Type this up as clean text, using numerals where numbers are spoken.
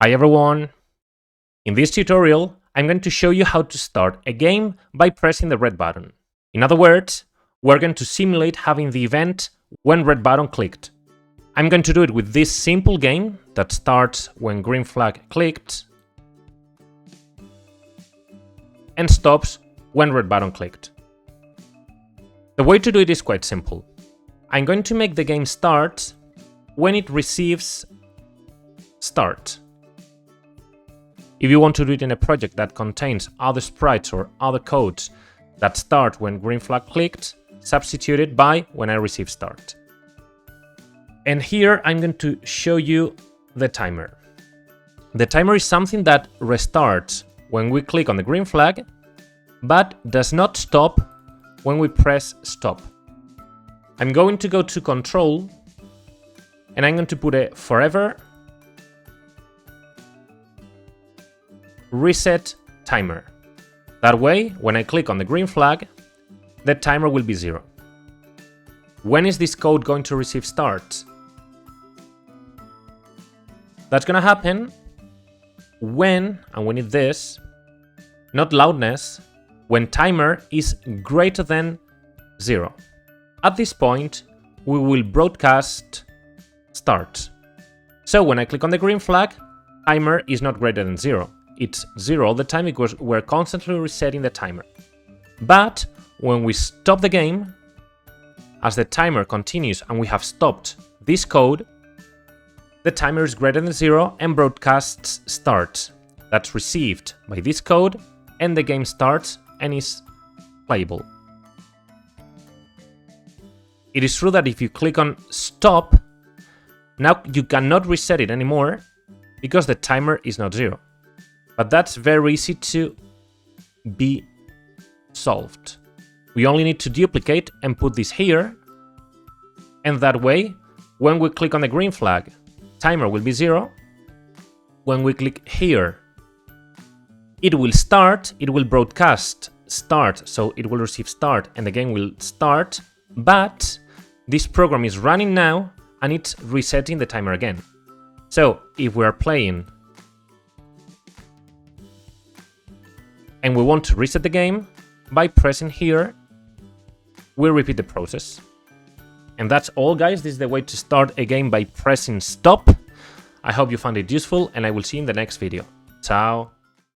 Hi everyone! In this tutorial, I'm going to show you how to start a game by pressing the red button. In other words, we're going to simulate having the event when red button clicked. I'm going to do it with this simple game that starts when green flag clicked and stops when red button clicked. The way to do it is quite simple. I'm going to make the game start when it receives start. If you want to do it in a project that contains other sprites or other codes that start when green flag clicked, substitute it by when I receive start. And here I'm going to show you the timer. The timer is something that restarts when we click on the green flag, but does not stop when we press stop. I'm going to go to control and I'm going to put a forever reset timer. That way, when I click on the green flag, the timer will be 0. When is this code going to receive start? That's gonna happen when, and we need this, not loudness, when timer is greater than 0. At this point, we will broadcast start. So when I click on the green flag, timer is not greater than 0. It's 0 all the time because we're constantly resetting the timer. But when we stop the game, as the timer continues and we have stopped this code, the timer is greater than 0 and broadcasts start. That's received by this code and the game starts and is playable. It is true that if you click on stop, now you cannot reset it anymore because the timer is not 0. But that's very easy to be solved. We only need to duplicate and put this here. And that way, when we click on the green flag, timer will be 0. When we click here, it will start, it will broadcast start, so it will receive start and the game will start. But this program is running now and it's resetting the timer again. So if we are playing and we want to reset the game, by pressing here, we'll repeat the process. And that's all, guys. This is the way to start a game by pressing stop. I hope you found it useful and I will see you in the next video. Ciao!